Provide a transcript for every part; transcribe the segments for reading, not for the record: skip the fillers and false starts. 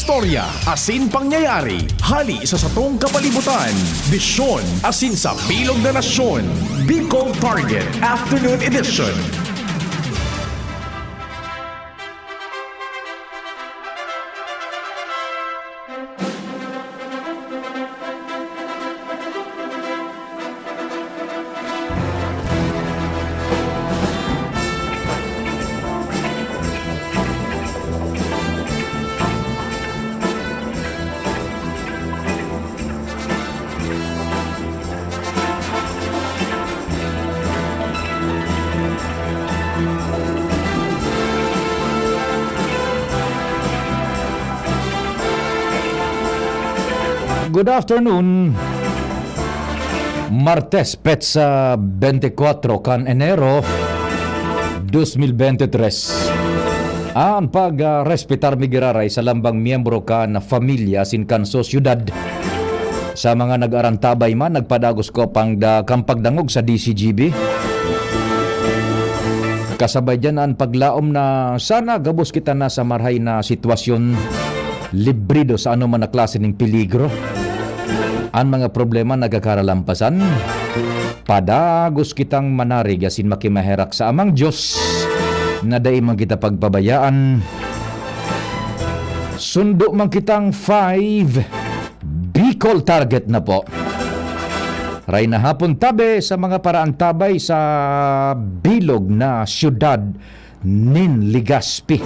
Istorya, asin pangyayari, hali sa satong kapalibutan, bisyon, asin sa bilog na nasyon. Bicol Target Afternoon Edition. Good afternoon. Martes, petsa 24 kan Enero 2023. Ang pag-respetar migiraray sa lambang miyembro ka na familia sin kanso syudad. Sa mga nag-arantabay man, nagpadagos ko pang kampagdangog sa DCGB. Kasabay dyan ang paglaom na sana gabos kita na sa marhay na sitwasyon librido sa anuman na klase ng peligro. Ang mga problema nagkakaralampasan, padagos kitang manarig asin makimaherak sa amang Diyos na daig man kita pagpabayaan. Sundo man kitang 5 Bicol target na po. Ray na hapon tabi sa mga paraan tabay sa bilog na syudad nin Legazpi.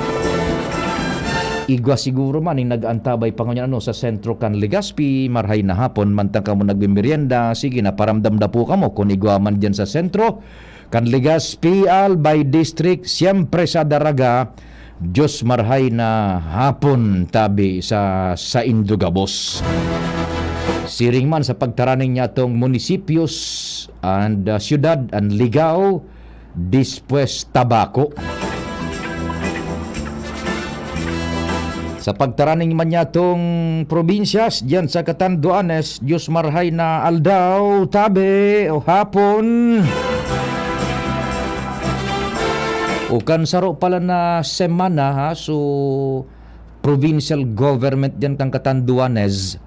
Igwa siguro man yung nag-antabay pa ngayon sa sentro kan Legazpi, marhay na hapon, mantang ka mo nagbimerienda, sige na paramdam na po ka mo kung igwa man dyan sa sentro, kan Legazpi, Albay District, siyempre sa Daraga, Diyos marhay na hapon tabi sa Indugabos. Siring man sa pagtaraning niya tong munisipios and syudad and Ligao, Dispues Tabaco. Sa pagtaraning man niya tong probinsyas, diyan sa Catanduanes, Diyos marhay na aldaw, tabi, o hapon. O kansaro pala na semana ha, so provincial government diyan kang Catanduanes,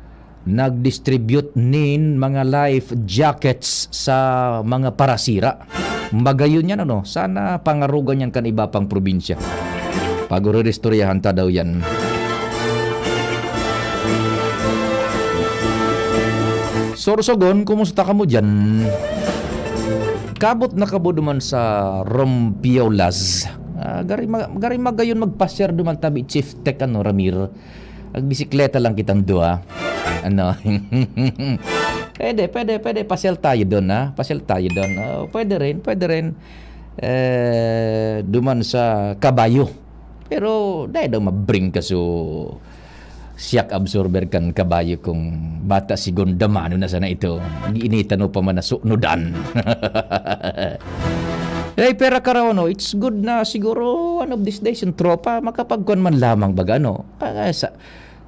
nag-distribute nin mga life jackets sa mga parasira. Magayon yan sana pangarugan yan kan iba pang probinsya. Pag-restoryahan ta daw yan. Sorsogon, kumusta ka mo dyan? Kabot na kabo duman sa Rompiolas. Gari magayon magpasyar duman tabi Chief Tech Ramir. Agbisikleta lang kitang dua. Pwede pasyal tayo doon ha. Pasyal tayo doon. Pwede rin. Duman sa kabayo. Pero dahil daw mabring ka so siyak absorber kan kabayo kung bata si Gondamano na sana ito. Giinitan pa man na sunudan. Pera karaw it's good na siguro one of these days yung tropa makapagkuhan man lamang baga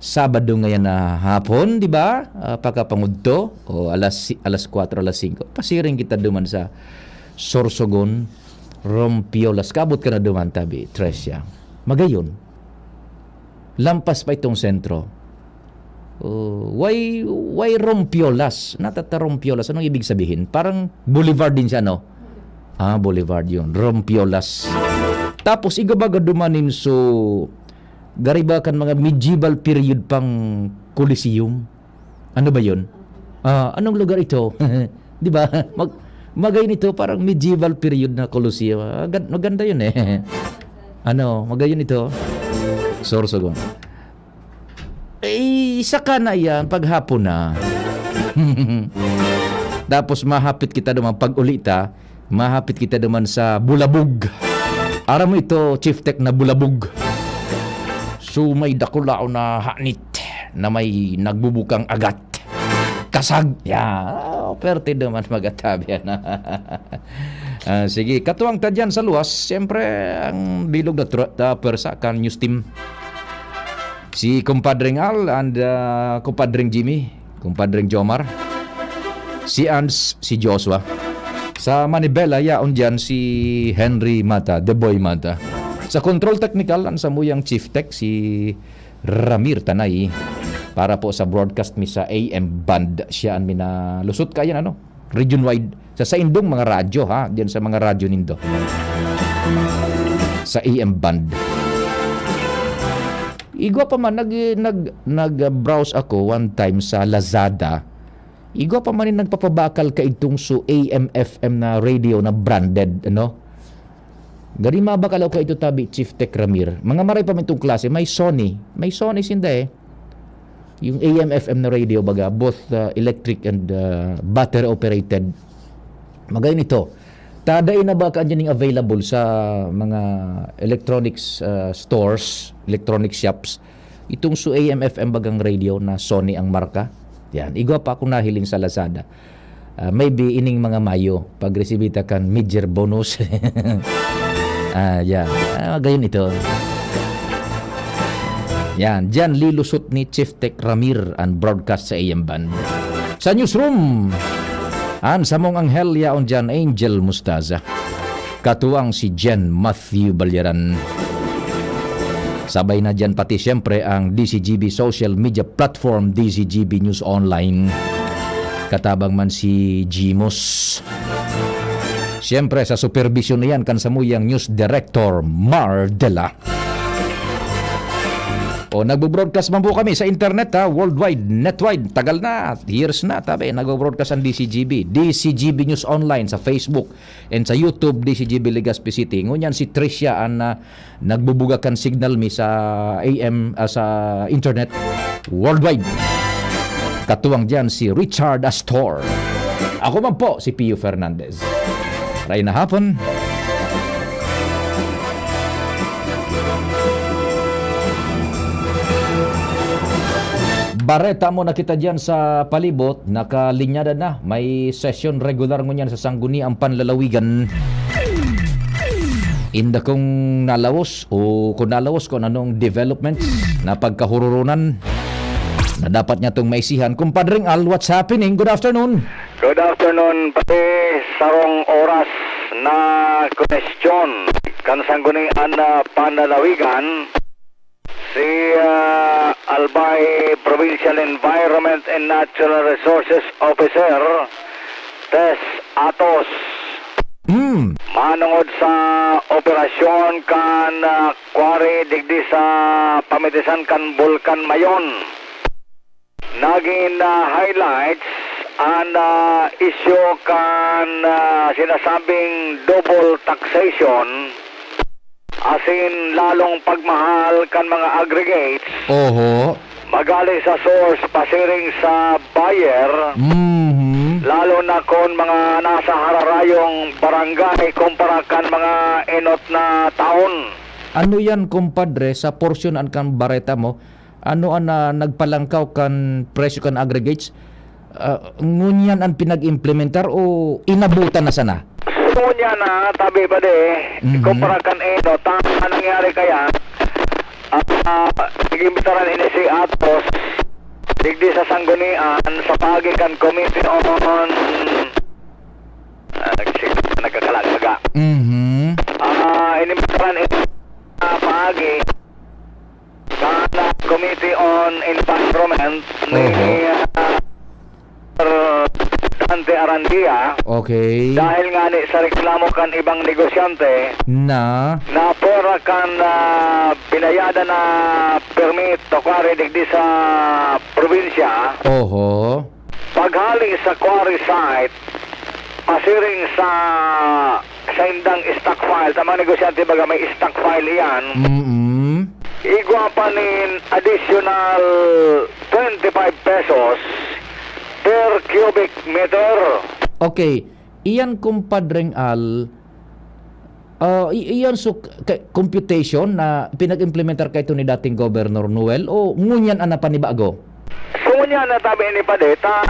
Sabado ngayon na hapon, di ba? Pagkapangudto o alas 4, alas 5. Pasiring kita duman sa Sorsogon, Rompiolas. Kabot ka na duman tabi, Tresya. Magayon. Lampas pa itong sentro. Why Rompiolas? Natata Rompiolas. Anong ibig sabihin? Parang boulevard din siya, no? Boulevard yun. Rompiolas. Tapos, igabaga dumanin so gariba kan mga medieval period pang Coliseum. Ano ba yun? Anong lugar ito? Di ba? Magayon ito parang medieval period na Coliseum. Maganda yun eh. Magayon ito. Sorsogon. Isa ka na yan paghapon na. Tapos mahapit kita naman pag ulita, mahapit kita naman sa Bulabog. Aram mo ito, Chief Tech na Bulabog. So may dakulao na hanit na may nagbubukang agat. Kasag. Perte naman magatabi na. Sige, katuwang ta dyan sa luwas. Siyempre, ang bilog na persa kan news team. Si Kumpadring Al and Kumpadring Jimmy, Kumpadring Jomar, si Ans, si Joshua. Sa Manibela, yaon dyan si Henry Mata, The Boy Mata. Sa control technical, ang samuyang Chief Tech, si Ramir Tanay para po sa broadcast mi sa AM band. Siya ang minalusot kayan region wide sa indong mga radyo ha, diyan sa mga radyo nindo. Sa AM band. Igwa pa man nag-browse ako one time sa Lazada. Igwa pa man nagpapabakal ka itong so AM FM na radio na branded Gari mabakalaw ka ito tabi Chief Tech Ramir. Mga maray pa man itong klase, may Sony sinda yung AM FM na radio baga both electric and battery operated. Magayon ito. Taday na ba kanyan available sa mga electronics stores, electronic shops? Itong so AM FM bagang radio na Sony ang marka. Yan. Igwa pa akong nahiling sa Lazada. Maybe ining mga Mayo pag resibita kan major bonus. Yan. Gayon ito. Yan. Diyan lilusot ni Chief Tech Ramir ang broadcast sa AM band. Sa newsroom, samong anghel yaon dyan Angel Mustaza. Katuwang si Jen Matthew Balyaran. Sabay na dyan pati siyempre ang DCGB social media platform DCGB News Online. Katabang man si Jimos. Siyempre sa supervision na yan kan samuyang news director Mar Dela. Nagbo-broadcast man po kami sa internet worldwide, netwide, tagal na, years na, nagbo-broadcast ang DCGB News Online sa Facebook and sa YouTube DCGB Legazpi City. Ngunyan si Tricia ang nagbubugakan signal mi sa AM sa internet worldwide. Katuwang diyan si Richard Astor. Ako man po si Pio Fernandez. Ray na hapon. Bareta mo na kita dyan sa palibot, nakalinyada na. May session regular mo yan sa Sangguniang Panlalawigan. Inda kung nalawas o kung nalawas kung anong developments na pagkahururunan na dapat niya itong maisihan. Kumpadring Al, what's happening? Good afternoon. Good afternoon, pati sarong oras na question kan Sangguniang Panlalawigan. Si Albay Provincial Environment and Natural Resources Officer Tess Atos manungod sa operasyon kan quarry digdi sa pamitisan kan Bulkan Mayon. Naging highlights ang issue kan sinasabing double taxation, asin lalong pagmahal kan mga aggregates. Oho. Magaling sa source, pasiring sa buyer. Lalo na kung mga nasa hararayong barangay kumpara kan mga enot na taon. Ano yan, kumpadre, sa portion an kan bareta mo? Ano ang nagpalangkaw kan presyo kan aggregates? Ngunyan ang pinag-implementar o inabutan na sana? Ngunyan na, tabi ba de, kumpara kan enot, ang nangyari kaya, nag-imbitaran ini si Atos, digdi sa Sanggunian, sa pagi kan Committee on nagkakalagaga. Inimbitaran ini pagi kan Committee on Environment ni Dante Arandia. Okay. Dahil nga ni sa reklamo kan ibang negosyante Na pera kan pinayada na permit to quarry digdi sa probinsya. Oho. Paghali sa quarry site, pasiring sa indang stock file, tama negosyante baga may stock file yan. Igwa pa nin additional 25 pesos per cubic meter. Okay. Iyan, kumpadreng Al, iyan computation na pinag-implementar kayo ni dating Governor Noel o ngunyan ana pa ni bago? Ngunyan na tabi ni Padeta.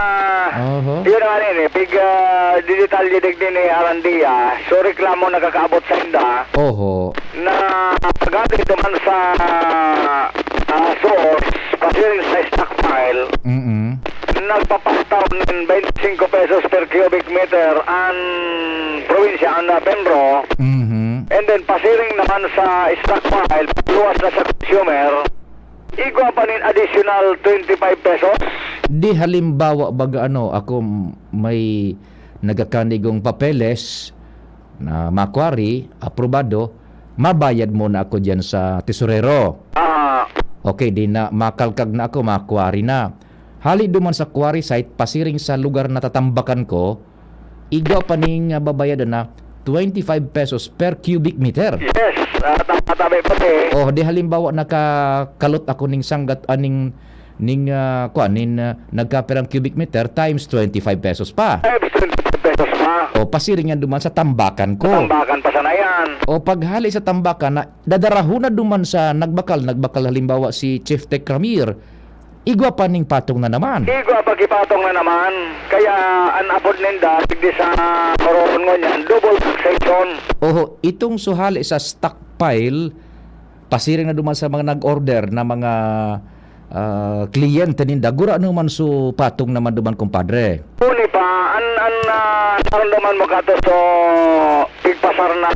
Yun nga rin pig digitalye digdi ni Arandia. So reklamo nakakaabot sa inda. Oho. Na pagati naman sa source, pasiring sa stockpile. Nagpapastaw ng 25 pesos per cubic meter ang probinsya ang Benro. And then pasiring naman sa stockpile, luwas na sa consumer, Igwa pa nin additional 25 pesos. Di halimbawa baga ako may nagakanigong papeles na makwari, aprobado, mabayad muna ako dyan sa tesorero. Ah, Okay, di na makalkag na ako, makwari na. Hali duman sa quarry site, pasiring sa lugar na tatambakan ko, igwa pa ning babayad na 25 pesos per cubic meter. yes, tabi pati. Oh, di halimbawa nakakalot ako ning sanggat aning nagkaperang cubic meter times 25 pesos pa. 25 pesos pa. O pasiring yan duman sa tambakan ko. Tambakan pa sana yan. O paghali sa tambakan na dadaraho na duman sa nagbakal halimbawa si Chief Tech Ramir, igwa pa ning patong na naman. Igwa pagkipatong na naman. Kaya anapod ninda, digdi sa koron ngo niyan, double taxation. Oho, itong suhali sa stockpile, pasiring na duman sa mga nag-order na mga kliyente ninda, gura naman so patong naman duman, kumpadre. Uni pa, naramdaman mo ka to so pigpasar na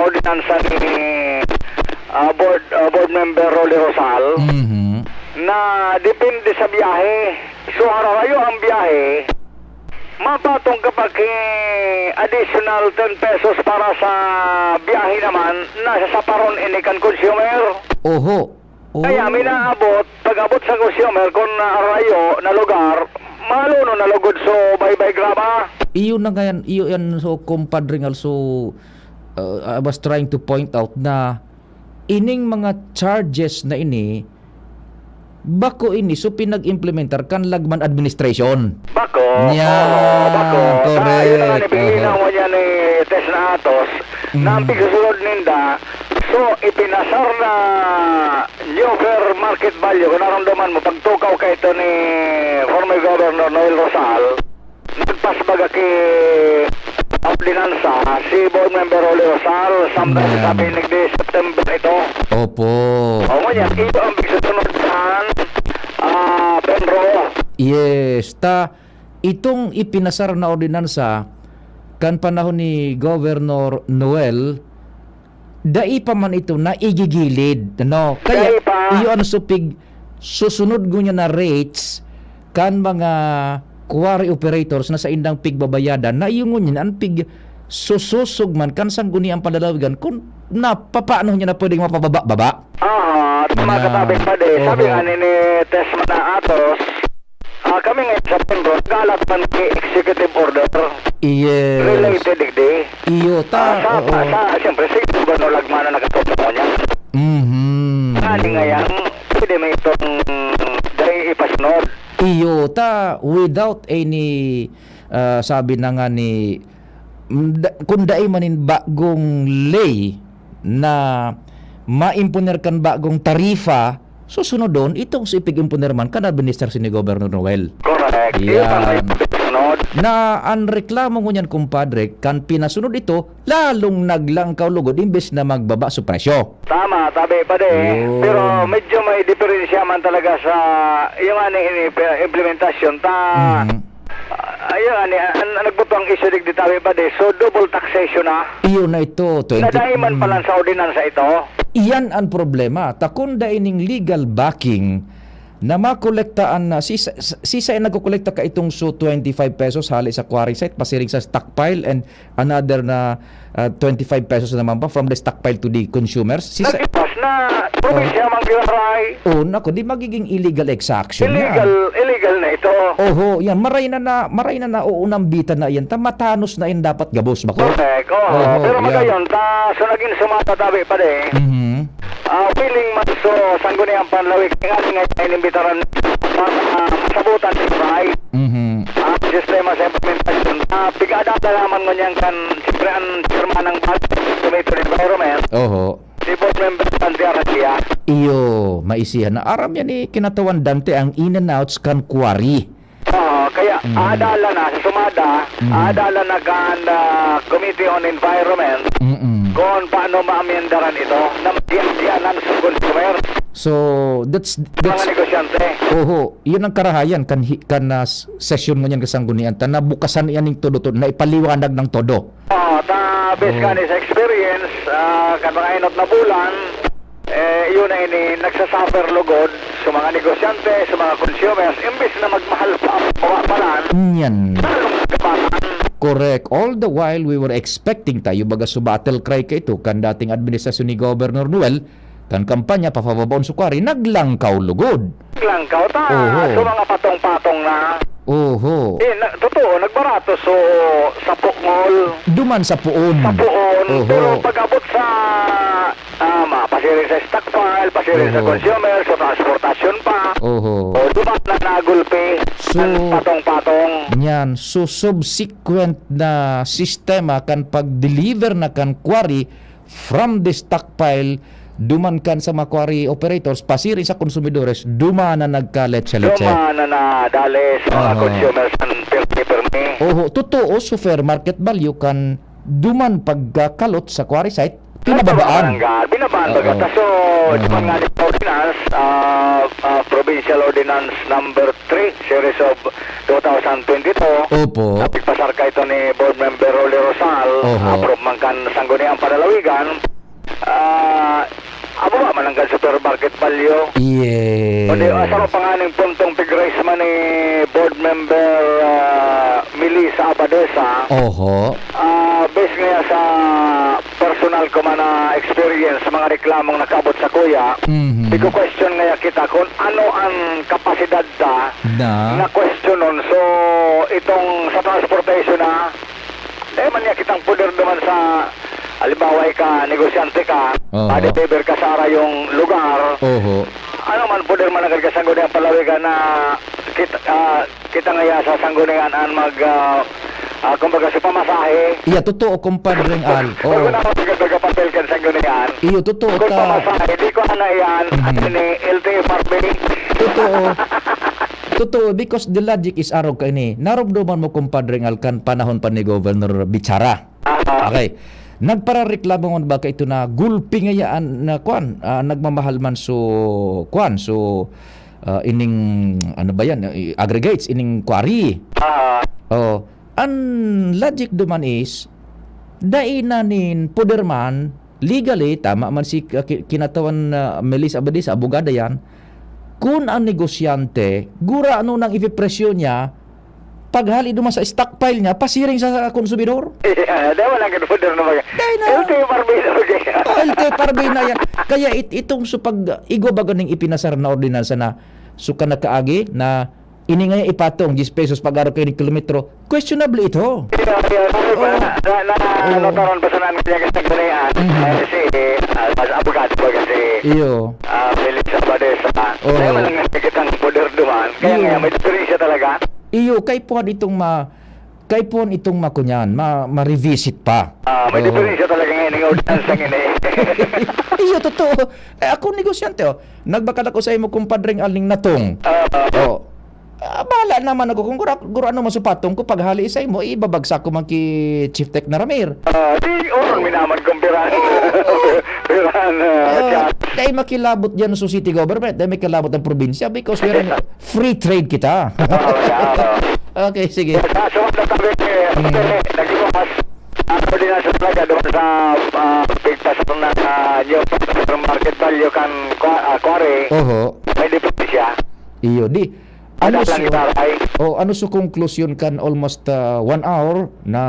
ordinansa ni board member Rolly Rosal na depende sa biyahe. So harayo ang biyahe, mapatong kapag additional 10 pesos para sa biyahe naman, nasa saparon inikan consumer. Oho. Oh. Kaya minaabot, pag-abot sa consumer kung arayo na lugar, maluno na lugod so bye-bye graba. Iyon na ngayon, iyon so kumpadre nga, so I was trying to point out na ining mga charges na ini bako ini so pinag-implementar kan lagman administration. Bako. Yeah, bako. correct. Yun na nipilinan mo niya ni Tess na Atos na ang pigsusunod ninda. So, ipinasar na new fair market value. Kung naramdaman mo, pagtukaw ka ito ni former Governor Noel Rosal, nagpasbaga kay ordinansa si board member Rolly Rosal sometime sa pinig di September ito. Opo. O mo yan, ito ang pigsusunod saan Benro. Yes, itong ipinasar na ordinansa kan panahon ni Governor Noel, dai pa man ito na igigilid, no? Kaya Dai pa. iyon supig susunod gunya na rates kan mga quarry operators na sa indang pigbabayadan na iyon ngunya ang pig sususog man kan sang guni ang padalawigan kung paano niya na pwedeng mapababa. Tama katabi pa de. Sabi nga ni Tess na Atos, kami ngayon sa Benro, galat man kay executive order Yes. related digdi. Iyo Siyempre, sa ito ba no lagmana nakatuto mo niya? Ani nga yan, pwede may itong dahil ipasunod. Iyo without any sabi na nga ni kung dai manin bagong lay na maimponer kan bagong tarifa, susunod doon itong si ipig-imponer man kan administrasyon ni Governor Noel. Correct. Yan. Ipasunod. Na ang reklamo mo niyan, kumpadre, kan pinasunod ito, lalong naglangkaw lugod imbes na magbaba sa presyo. Tama, tabi pa de. Yun. Pero medyo may diferensya man talaga sa yung ani implementasyon. Ayun, nagbutang issue digdi tabi pa de. So double taxation na. Iyo na ito, 20. Nadaiman pa lang sa ordinansa ito. Iyan ang problema. Takunda ining legal backing na makolektaan na sisa ay nagkokolekta ka itong so 25 pesos hali sa quarry site pasiring sa stockpile and another na 25 pesos naman pa from the stockpile to the consumers. Nagipas na probinsya mang ginaray. Nako, di magiging illegal exaction Illegal na ito. Oho, yan maray na uunambitan na yan. Matanos na yan dapat gabos bako. Correct. Pero magayon so naging sumata tabi pa de. Feeling man so sangguniang panlawik nga inimbitaran masabutan si Fry. Ang sistema sa implementasyon. Pigadada naman mo niyan kan siyempre ang chairman ng Committee on Environment. Oho. Si board member Santiago siya. Iyo, maisihan na aram yan kinatawan Dante ang in and outs kan quarry. Kaya adala na sa sumada, adala na kan Committee on Environment kung paano maamyendaran ito na magdiyan sa consumer. So that's mga negosyante. Oho, yun ang karahayan kan session mo yan kasanggunian na bukasan yan ng todo na ipaliwanag ng todo. Based ka sa experience, kan mga inot na bulan, Yun ay nagsasuffer lugod sa mga negosyante, sa mga consumers, imbis na magmahal pa ang pawapalan, Yan. lalong kapatan. Correct. All the while, we were expecting tayo baga sa battle cry ka ito kan dating administrasyon ni Governor Noel kan kampanya papababaon sukwari naglangkaw lugod. Langkaw ta, Oho. so mga patong-patong na. Oho. Totoo, nagbarato so sa Pukngol, Duman sa puon. sa Puon, Oho. pero pag-abot sa pasirin sa stockpile, pasirin sa Oho. consumer, sa transportasyon pa, Oho. o dumat na nagulpi So, ang patong-patong. Yan. So, subsequent na sistema kan pag-deliver na kan quarry from the stockpile duman kan sa mga quarry operators, pasiri sa konsumidores, duman na nagka-leche-leche. Duma na dali sa mga Oho. consumers ang permi-permi. Oho, totoo, so fair market value kan duman pagkalot sa quarry site, pinababaan. Binabaan Oo. baga. So, sa mga ordinance, Provincial Ordinance number 3, series of 2022, Opo. napigpasar ka ito ni Board Member Rolly Rosal, Oho. approve man kan sangguniang Panalawigan, abo ba mananggan supermarket value? Yeah. O di, asama pa nga ng puntong pig-raise man ni Board Member Melissa Abadesa, Oho. based nga sa personal ko man na experience sa mga reklamong nakabot sa kuya, Mhm. di ko question nga kita kung ano ang kapasidad ta na Na. question nun. So, itong sa transportation na, man niya kitang puder naman sa halimbawa ka, negosyante ka, Oo. deliver ka sa ara yung lugar, Oho. ano man puder man agad ka sanggunian palawigan na kita nga sa sanggunian ang kumbaga sa pamasahe. Iya, totoo, kumpadring Al. Kung Oo. na magagapapel ka sanggunian, Iyo, totoo kung ta. pamasahe, di ko na yan, at ni LTFRB. Totoo. Totoo, because the logic is araw ka ini. Narobdoman mo, kumpadring Al, kan panahon pa ni Governor Bichara. Okay. Nagparareklamo mo ba ka ito na gulpi ngayaan na kwan, nagmamahal man so kwan, so ining ano ba yan, aggregates, ining quarry. Oh, ang logic duman is dainanin puderman legally tama man si kinatawan Melissa Abadis abogada yan, kung ang negosyante gura ano nang ipipresyo niya paghali duman sa stockpile niya pasiring sa konsumidor. Dahil wala ka puder na mga. Dahil na. LTFRB na mga. LT Parbay na yan. Kaya itong supag igobaga ng ipinasar na ordinansa na suka na kaagi na iningay ipatong 10 pesos pag-araw kayo ng kilometro, questionable ito. Notaron pa sa namin niya kasi nagdalayan. Si mas abogado ba kasi Iyo. Felix Abadesa. Oo. Dahil walang nakikitang puder duman. Kaya nga may diferensya talaga. Iyo, kay po itong makunyan, ma-revisit pa. May Oo. diferensya talaga ngayon ng ordinance ng ini. Iyo, totoo. Ako negosyante, nagbakal ako sa imo kumpadring aling natong. Bahala naman ako kung gura ano masupatong ko paghali sa imo ibabagsak ko man ki Chief Tech na Ramir. Di oron minaman kong pirahan. Pirahan. Dahil makilabot dyan sa city government, dahil may kilabot ng probinsya because we're in free trade kita. Okay, sige. Kaso na tabi, nag-iwas. Ang ordinance talaga doon sa bigpasok na new market value kan quarry. Oho. May diferensya. Iyo, di. Ano lang itaray? Ano sa conclusion kan almost 1 hour na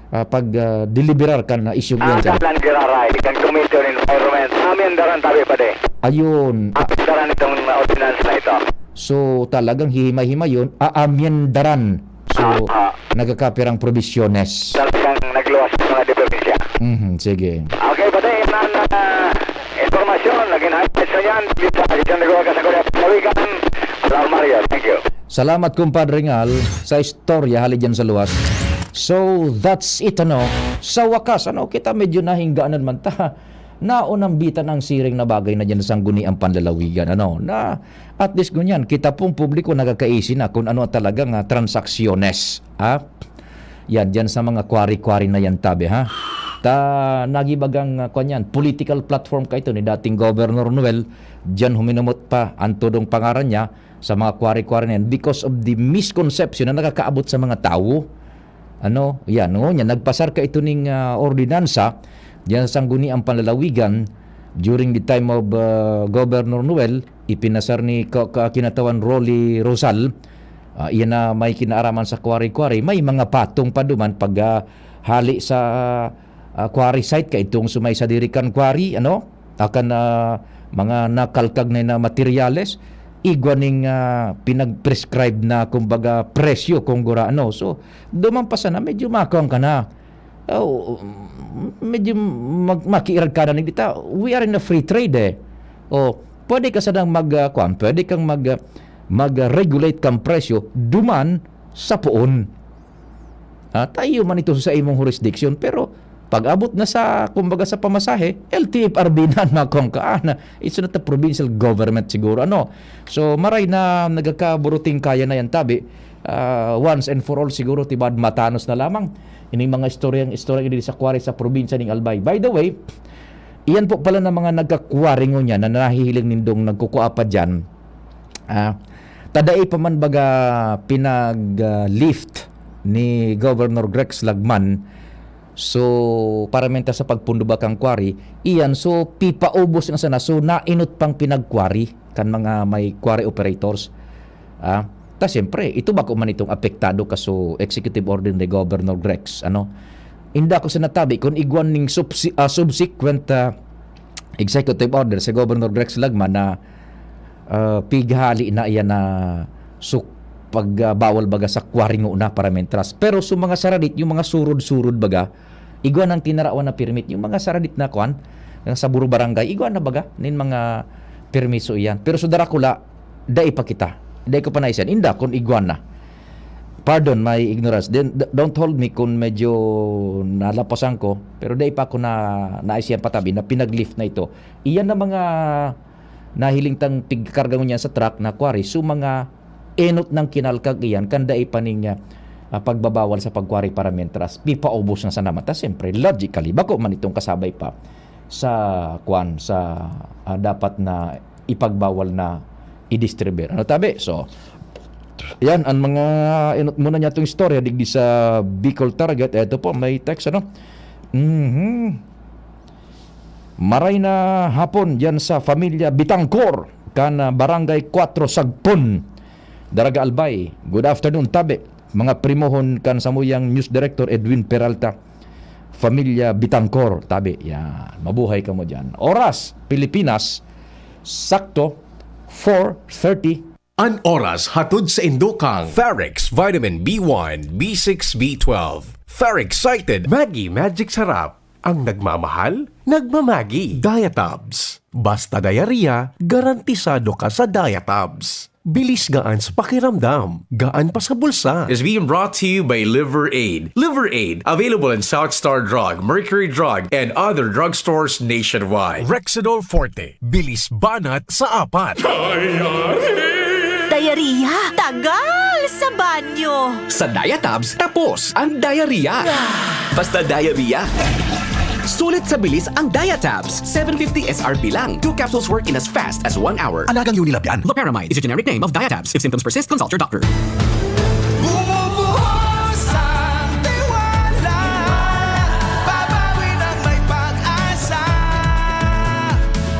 pag-deliberar kan na issue yan Ang dyan. lang giraray, kan Committee on Environment. Amin daran tabi pa de. Ayun. Amin daran itong ordinance na ito. So talagang hihimay-himay yun. Aamyendaran. So nagkakapirang provisiones. Talagang nagluwas ng mga diferensya. Sige. Okay, pati na informasyon, naging highlights na yan. Dito sa isang nagawa ka sa Korea Palawigan. Salamat Mario, thank you. Salamat kumpadre Ngal sa istorya hali dyan sa luwas. So that's it Sa wakas kita medyo nahinggaanan man ta. Naunang bitan ang siring na bagay na dyan sa sangguni ang panlalawigan na at least ganyan kita pong publiko nagkakaisi na kung ano talagang transaksyones yan dyan sa mga kwari-kwari na yan tabi nagibagang kanyan political platform ka ito ni dating Governor Noel dyan huminumot pa ang tudong pangaran niya sa mga kwari-kwari na yan because of the misconception na nakakaabot sa mga tao nagpasar ka ito ning ordinansa diyan sa sangguni ang panlalawigan during the time of Governor Noel, ipinasar ni kinatawan Rolly Rosal. Iyan na may kinaaraman sa quarry-quarry. May mga patong pa duman pag hali sa quarry site ka itong sumay sa dirikan quarry, akan mga nakalkag na materyales, igwaning pinag-prescribe na kumbaga presyo kung gura so duman pa sana medyo makawang ka na. Medyo makiirag ka na dita. We are in a free trade pwede ka sanang pwede kang mag-regulate kang presyo duman sa puon. Tayo man ito sa imong jurisdiction, pero pag-abot na sa kumbaga sa pamasahe, LTFRB na makong ka it's not a provincial government siguro so maray na nagakaburuting kaya na yan tabi. Once and for all siguro tibad matanos na lamang ini mga istorya ini sa quarry sa probinsya ng Albay. By the way, iyan po pala na mga nagka-quarry niya na nahihiling nindong nagkukuha pa dyan. Tadai pa man baga pinag-lift ni Governor Grex Lagman so paramenta sa pagpundo ba kang quarry iyan so pipaubos na sana so nainot pang pinag-quarry kan mga may quarry operators. Ta siyempre ito ba kung man itong apektado ka so executive order ni Governor Grex inda ko sa natabi kung igwan ning subsequent executive order sa Governor Grex Lagman na pighali na iyan na so pagbawal baga sa quarry una para mentras. Pero sa mga saradit, yung mga surod-surod baga, igwan ang tinarawan na permit. Yung mga saradit na kuan, sa buro barangay, igwan na baga, nin mga permiso iyan. Pero sa Darakula, dai pa kita. Dai ko pa naisan. Inda, kung igwan na. Pardon my ignorance. Then, don't hold me kung medyo nalapasan ko. Pero dai pa ako naisiyan patabi na pinag-lift na ito. Iyan na mga nahiling tang pigkarga mo niya sa truck na quarry. So mga enot ng kinalkag iyan kanda ipaning pagbabawal sa pagkwari para mentras pipaubos na sa naman. Siyempre logically bako man itong kasabay pa sa dapat na ipagbawal na i-distribute tabi. So yan ang mga enot muna niya itong istorya digdi sa Bicol Target. Ito po may text maray na hapon yan sa familia Bitangkor kan barangay 4 Sagpon Daraga Albay. Good afternoon tabi. Mga primohon kan samuyang news director Edwin Peralta. Familia Bitangkor tabi. Yan. Mabuhay ka mo dyan. Oras Pilipinas sakto 4:30. An oras hatod sa Indokang. Ferrex Vitamin B1, B6, B12. Ferrex-cited Maggi Magic Sarap. Ang nagmamahal, nagmamagi. Diatabs. Basta diarrhea, garantisado ka sa Diatabs. Bilis gaan sa pakiramdam, gaan pa sa bulsa. is being brought to you by Liver Aid. Liver Aid, available in South Star Drug, Mercury Drug, and other drugstores nationwide. Rexidol Forte, bilis banat sa apat. Diarrhea, tagal sa banyo. Sa Diatabs, tapos ang diarrhea. Basta diarrhea. Sulit sa bilis ang Diatabs. 750 SRP lang. 2 capsules work in as fast as 1 hour. Alagang Unilab yan. Loperamide is a generic name of Diatabs. If symptoms persist, consult your doctor. Bumubuhos ang tiwala, babawin ang may pag-asa.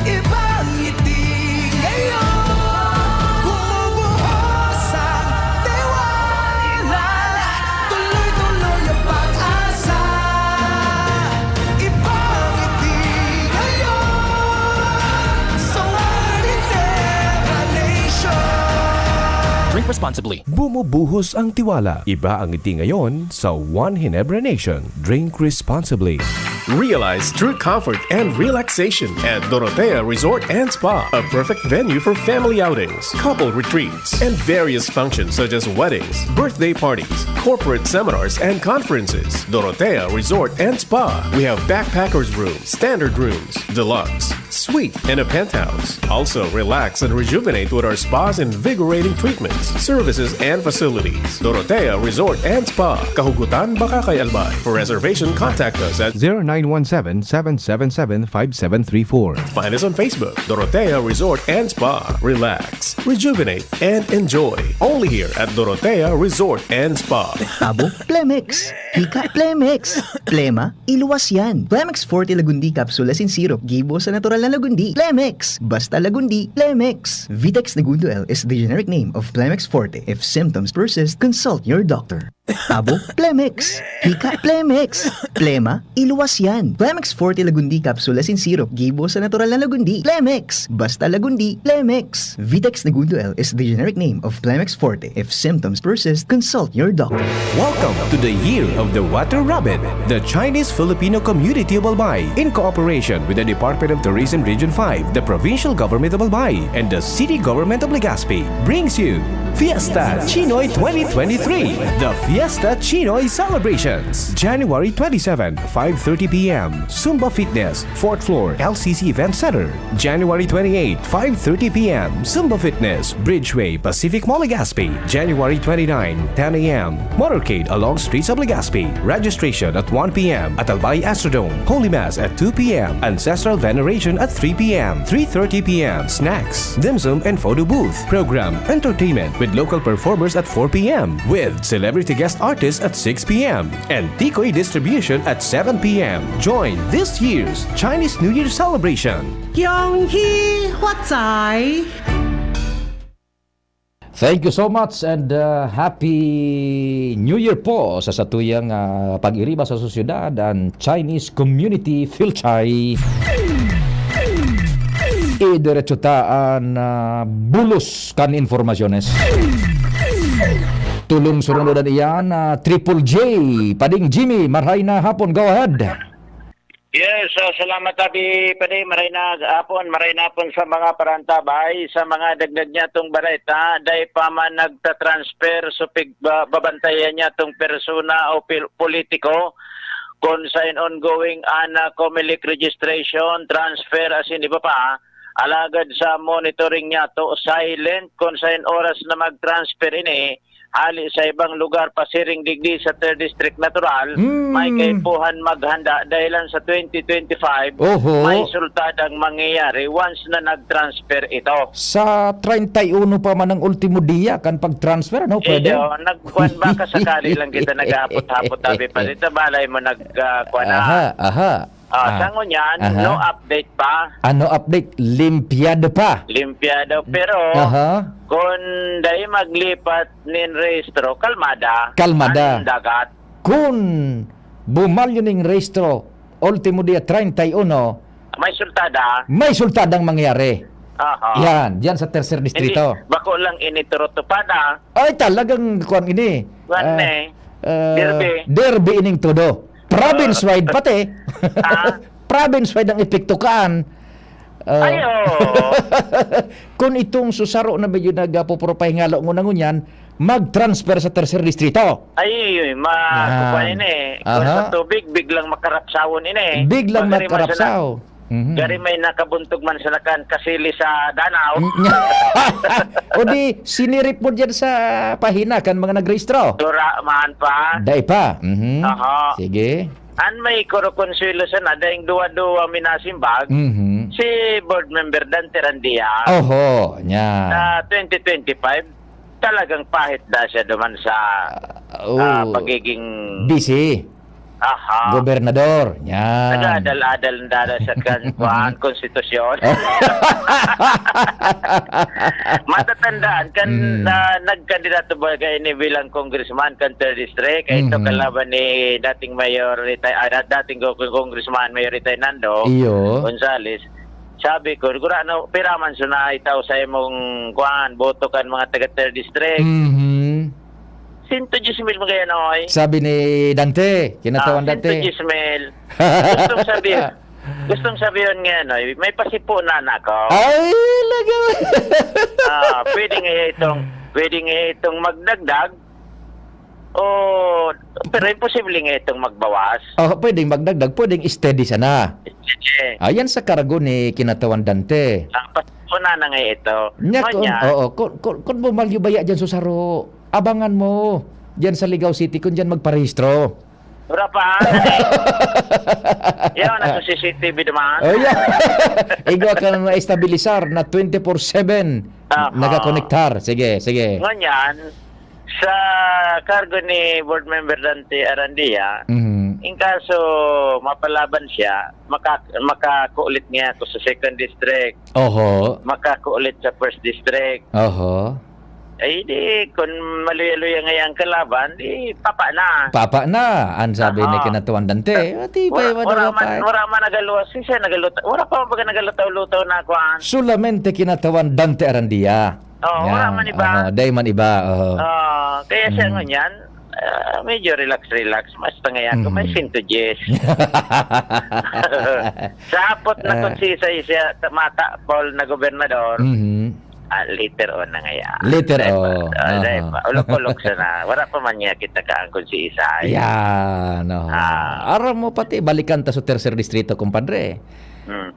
Ibang ngiti ngayon. Bumubuhos ang tiwala, tuloy-tuloy ang pag-asa. Ibang ngiti ngayon, sa ordinary nation. Drink responsibly. Bumubuhos ang tiwala. Iba ang ngiti ngayon sa One Ginebra Nation. Drink responsibly. Realize true comfort and relaxation at Dorotea Resort and Spa, a perfect venue for family outings, couple retreats, and various functions such as weddings, birthday parties, corporate seminars, and conferences. Dorotea Resort and Spa. We have backpackers rooms, standard rooms, deluxe, suite, and a penthouse. Also, relax and rejuvenate with our spa's invigorating treatments, services, and facilities. Dorotea Resort and Spa. Kahugutan, Bakakay, Albay. For reservation, contact us at 0917-777-5734. Find us on Facebook, Dorotea Resort and Spa. Relax, rejuvenate, and enjoy. Only here at Dorotea Resort and Spa. Tabo, Plemex. Hika, Plemex. Plema, iluwas yan. Plemex Forte Lagundi Capsule Asin Syrup. Gibo sa natural na Lagundi, Plemex. Basta Lagundi, Plemex. Vitex Segundo L is the generic name of Plemex Forte. If symptoms persist, consult your doctor. Abo, Plemex. Hika, Plemex. Plema, iluwas yan. Plemex Forte Lagundi Capsule in Syrup. Gibo sa natural na Lagundi. Plemex. Basta Lagundi, Plemex. Vitex Segundo L is the generic name of Plemex Forte. If symptoms persist, consult your doctor. Welcome to the Year of the Water Rabbit. The Chinese-Filipino Community of Albay, in cooperation with the Department of Tourism Region 5, the Provincial Government of Albay, and the City Government of Legazpi, brings you Fiesta Chinoy 2023, the Fiesta Chinoy Celebrations. January 27, 5:30 p.m. Zumba Fitness, 4th floor, LCC Event Center. January 28, 5:30 p.m. Zumba Fitness, Bridgeway, Pacific Mall, Legazpi. January 29, 10 a.m. Motorcade along streets of Legazpi. Registration at 1 p.m. at Albay Astrodome. Holy Mass at 2 p.m. Ancestral Veneration at 3 p.m. 3:30 p.m. Snacks, dim sum and photo booth. Program, entertainment with local performers at 4 p.m. with celebrity guest artists at 6 p.m. and Tikoy distribution at 7 p.m. Join this year's Chinese New Year celebration. Thank you so much and Happy New Year po sa satuyang pag-iriba sa sosyedad and Chinese Community Philchay. Idiretso taan bulos kan informasyones. Tulong sunudan iyan Triple J, Pading Jimmy, marhay na hapon, go ahead. Yes, salamat tabi pwede maray na hapon sa mga parantabay sa mga dagdag niya tong bareta dahil pa man nagta-transfer so babantayan niya tong persona o politiko kung sa ongoing COMELEC registration, transfer as in iba pa alagad sa monitoring niya to silent kung sa oras na mag-transfer ini hali sa ibang lugar pasiring digdi sa 3rd District Natural, may kaipuhan maghanda dahilan sa 2025, may sultadang mangyayari once na nag-transfer ito. Sa 31 pa man ang ultimo dia kan pag-transfer, no? Pwede? Nagkuhan ba kasakali lang kita nag-hapot-hapot tabi pa dito, balay mo nagkuhan na. Aha. Sango niyan, no update pa. Ano update? Limpiado pa. Limpiado, pero kung dahil maglipat nin rehistro, kalmada. Anong dagat? Kung bumalyo ning rehistro, ultimo dia 31, may sultadang mangyari. Yan, diyan sa tercer distrito. Hindi, bako lang initurutupada. Ay, talagang kuan ini. Derby ining todo. Province-wide pati. Province-wide ang epektukaan. Kung itong susaro na medyo nagpupropahingalo ngunang-ngunyan, mag-transfer sa tercer distrito. Kukuhanin Kung sa tubig, biglang makarapsawon Biglang makarapsaw. Gari may nakabuntog man sa nakan kasili sa Danau. O di, sinirip mo dyan sa pahina kan mga nagrehistro. Dura man pa. Day pa. Sige. An may korokonsuelo sa na, dahil duwa-duwa minasimbag, si board member Dante Randia, nya. 2025, talagang pahit na siya duman sa pagiging busy. Gobernador. Yan. Nag-adal-adal na sa konstitusyon. Matatandaan kan nagkandidato ba kayo ni bilang congressman kan 3rd District. Ito kalaban ni dating mayor dating congressman Mayor Nando Gonzales. Sabi ko, piraman suna itaw sa imong boto kan mga taga 3rd District. 110,000 mga yan, sabi ni Dante, kinatawan Dante. 110,000. Gustong sabihin nga, may pasipo na ako. Ay, lagaw. Pwede nga itong magdagdag, pero imposible nga itong magbawas. Pwedeng magdagdag, pwedeng steady sana. Ayan sa kargo ni kinatawan Dante. Pasipo na nga ito. Kung bumalyo baya dyan susaro, abangan mo diyan sa Ligao City kung diyan magparehistro. Ura pa. Yan na sa CCTV naman. Igo ka na estabilisar na 24/7 nagakonektar. Sige. Nganyan sa cargo ni board member Dante Arandia, in kaso mapalaban siya, makakuulit niya ako sa 2nd district, Oho. makakuulit sa 1st district. Oho. Ay di, kung maluya-luya ngayon ang kalaban, di papa na. Papa na, ang sabi ni Aha. Kinatuan Dante. Matibay, Wala madawapay. man nagaluwas. Siya nagalutaw. Wala pa ba nagalutaw-lutaw na kuan? Solamente Kinatawan Dante Arandia. Wala man iba. Day man iba. Kaya siya ngunyan, medyo relax. Basta ngayon, kung may sintojes. Sa apot na kung siya mata, Paul na gobernador, Mhm. later on na ngayon. Later on. Ulok-ulok siya na. Wala pa man niya kita kaangkon si Isay. Yan. Aram mo pati, balikan ta sa 3rd distrito, kumpadre.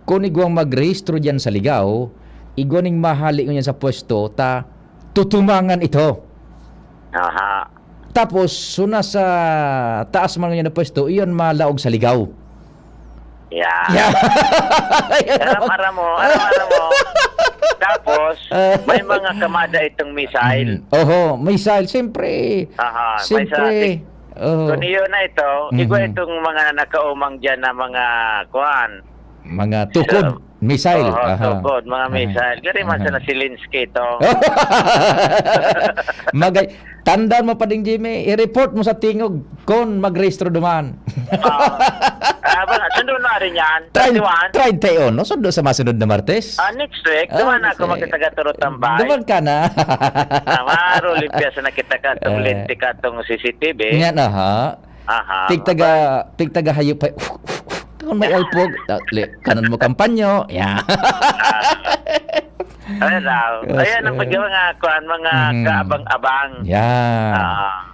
Kung iguang magrehistro dyan sa Ligaw, iguaning mahali ko niyan sa pwesto, tutumangan ito. Aha. Tapos, suna sa taas man niya na pwesto, iyon malaog sa Ligaw. Yeah. Aram mo. Tapos, may mga kamada itong missile. Oho, missile, siyempre. Aha, Siyempre. Kung iyo na ito, igwa itong mga nakaumang dyan na mga kuan. Mga tukod, missile. Tukod, mga missile. Gari man sa na si Linsky ito. Tandaan mo pa din, Jimmy, i-report mo sa tingog kung mag-registro duman. Sundo na rin yan. 31. 31, no? Sundo sa masunod na Martes. Next week, duman ako magkitaga-turot ang bahay. Duman ka na. Maro, limpia sa nakita ka itong linti ka itong CCTV. Yan, aha. Tigtaga hayop pa. Kung may alpog, kanan mo kampanyo. Yeah. Ayan ang mga kuan, mga kaabang-abang. Yan.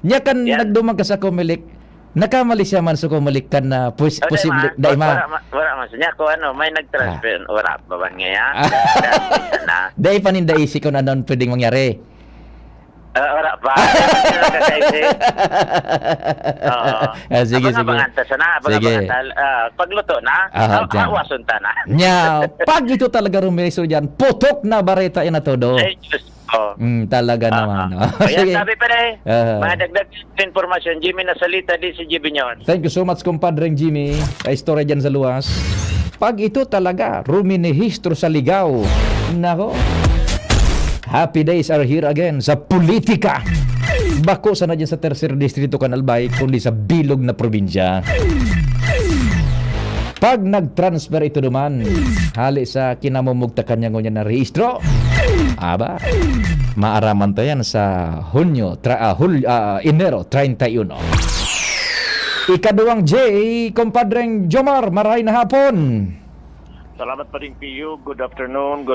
Nya kan nagdumang ka sa Comelec. Nakamali siya man sa Comelec kan na posible daima. Wala man siya ko may nag-transfer wala pa ba ngayon? Dai paninda isi ko na non pwedeng mangyari. Wala pa. Sige. Pagluto na, awason ta na. Nya, pag ito talaga rumiso diyan, putok na bareta ina todo. Ay, Diyos ko. Talaga naman. Kaya sabi pa rin, mga dagdag informasyon, Jimmy Nasalita di si Jimmy Nyon. Thank you so much, kumpadreng Jimmy. Ay istorya dyan sa luwas. Pag ito talaga, ruminihistro sa Ligaw. Nako. Happy days are here again sa politika. Bako sana dyan sa 3rd distrito Canalbay, kundi sa bilog na probinsya. Pag nag-transfer ito naman, hali sa kinamumugta kanya ngunyan na rehistro, maaraman to yan sa Enero 31. Ikaduwang J, kumpadreng Jomar, maray na hapon. Salamat pa rin PU. Good afternoon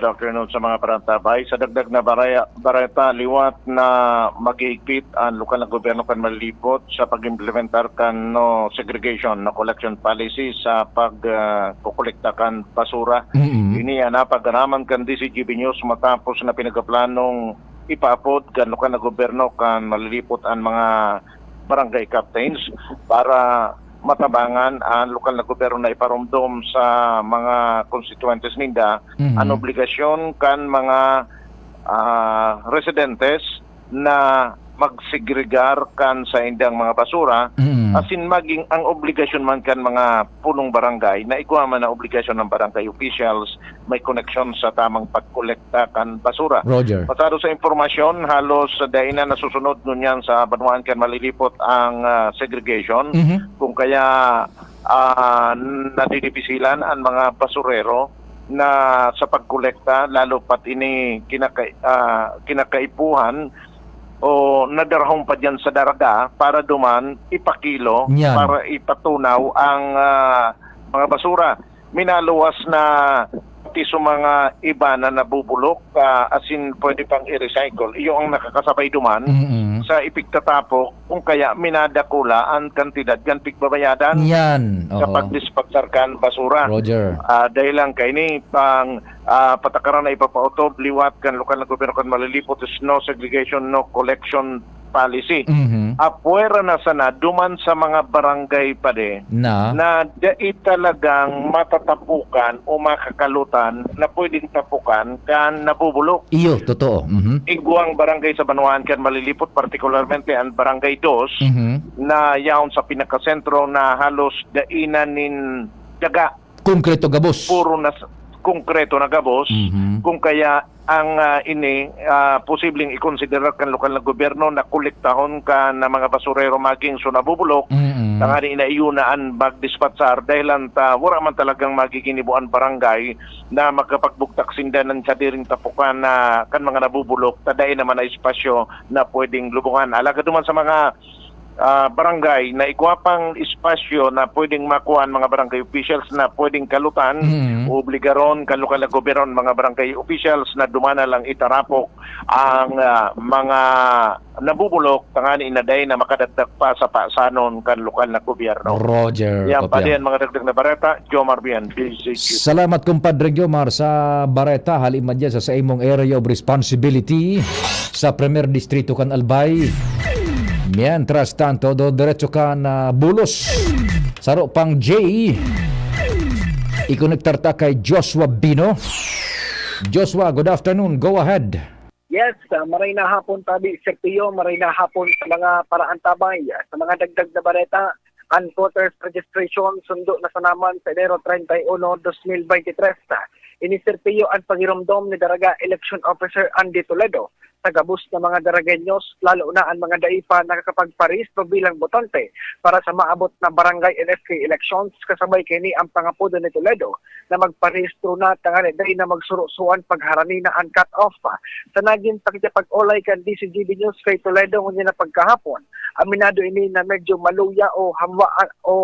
sa mga parantabay. Sa dagdag na bareta, liwat na mag-iigpit ang lokal na gobyerno kan malilipot sa pag-implementar kan segregation na collection policy sa pagkukolekta kan basura. Ini na pag-anaman kan DCGB News matapos na pinagaplanong ipaapod kan lokal na gobyerno kan malilipot ang mga barangay captains para matabangan ang lokal na gobyerno na iparumdom sa mga constituentes ninda ang obligasyon kan mga residentes na magsegregar kan sa indang mga basura asin maging ang obligasyon man kan mga punong barangay na ikuha man na obligasyon ng barangay officials may koneksyon sa tamang pagkolekta kan basura. Roger. Pasado sa informasyon, halos daina nasusunod nun yan sa Banuan kan malilipot ang segregation kung kaya nadidipisilan ang mga basurero na sa pagkolekta lalo pat ini kinakaipuhan o nadarahong pa dyan sa daraga para duman ipakilo para ipatunaw ang mga basura. Minaluwas na sa mga iba na nabubulok asin pwede pang i-recycle. Iyo ang nakakasabay duman sa ipigtatapok kung kaya minadakula ang kantidad kan pigbabayadan sa pagdispatserkan basura. Roger. Dahil lang kay ni pang patakaran na ipapautob liwat kan lokal na gobyerno kan malilipot is no segregation, no collection policy. Apuera na sana, duman sa mga barangay pa de, Na? na dai talagang matatapukan o makakalutan na pwedeng tapukan kan nabubulok. Iyo, totoo. Mhm. Iguang barangay sa Banuan kan malilipot, particularmente ang barangay 2 Mhm. na yaon sa pinakasentro na halos dainan nin daga, Konkreto gabos. puro na konkreto na gabos. Mhm. Kung kaya ang posibleng ikonsiderar kan lokal na gobyerno na kolektahon ka na mga basurero maging so nabubulok, Mhm. tangani inaiyunaan mag-dispatsar dahilan ta wala man talagang magiginibuan barangay na magkapagbugtak sindanan sa diring tapukan na kan mga nabubulok, taday naman na espasyo na pwedeng lubungan. Alaga duman sa mga barangay na igwapang espasyo na pwedeng makuhaan mga barangay officials na pwedeng kalutan, obligaron kan lokal na gobyerno mga barangay officials na dumana lang itarapok ang mga nabubulok tangani inaday na makadagdag pa sa pasanon kan lokal na gobyerno. Roger. Yan pa Kopya. din mga dagdag na bareta, Jomar Bian, BCQ. Salamat kumpadre Jomar sa bareta halimad dyan sa imong area of responsibility sa Premier Distrito kan Albay. Mientras tanto, diretso ka na bulos. Saro pang J. Ikonektar ta kay Joshua Bino. Joshua, good afternoon. Go ahead. Yes, maray na hapon tabi, Sir Pio, maray na hapon sa mga paraan tabay, sa mga dagdag na bareta, ang voters registration sundo na sa naman sa Enero 31, 2023. Ini Sir Pio ang pagiromdom ni Daraga Election Officer Andy Toledo sa gabos ng mga Daragenyos, lalo na ang mga daipa nakakapagparehistro bilang botante para sa maabot na barangay NFK elections, kasabay kini ang pangapudo ni Toledo na magparehistro na tangani day na magsurusuan pagharani na ang cut-off pa. Sa naging pakipag-olay kan DCGB News kay Toledo ngunit na pagkahapon, aminado ini na medyo maluya o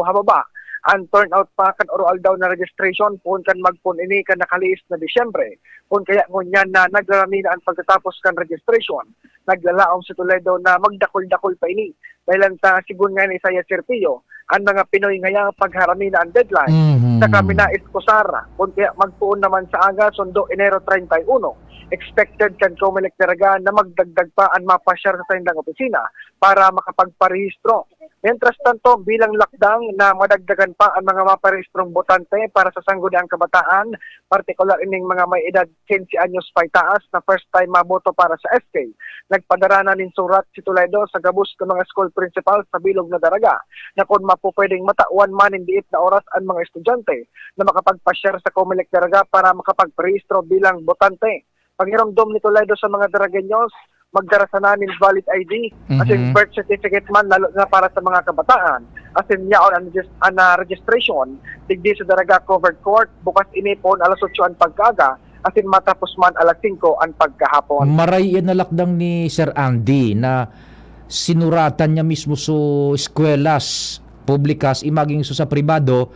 hababa ang turnout pa kan oral daw na registration kung kan magpun ini kan nakaliis na Disyembre. Kung kaya ngunyan na nagrami na ang pagtatapos kan registration, naglalaom si Toledo na magdakol-dakol pa ini. Dahil ta sigun nga ni Saya Serpio, ang mga Pinoy ngayang pagharami na ang deadline, sa kami na iskusara. Kung kaya magpuon naman sa aga, sundo Enero 31, expected kan Comelec Daraga na magdagdag pa ang mapasyar sa tindang opisina para makapagparehistro. Mientras tanto, bilang lockdown na madagdagan pa ang mga maparehistrong botante para sa sangguniang kabataan, partikular ining mga may edad 15 anyos pa itaas na first time maboto para sa SK. Nagpadara na nin surat si Toledo sa gabos ng mga school principal sa Bilog na Daraga na kung mapupwedeng matauan man indiit na oras ang mga estudyante na makapagpasyar sa Comelec Daraga para makapagparehistro bilang botante. Paghiramdom ni Toledo sa mga Daragenyos, magdara sa namin valid ID, as in birth certificate man, lalo na para sa mga kabataan, as in yaon ang registration, tigdi sa Daraga Covered Court, bukas inipon alas 8 ang pagkaga, as in matapos man alas 5 ang pagkahapon. Maray yan na lakdang ni Sir Andy na sinuratan niya mismo so eskwelas, publikas, imaging so sa pribado,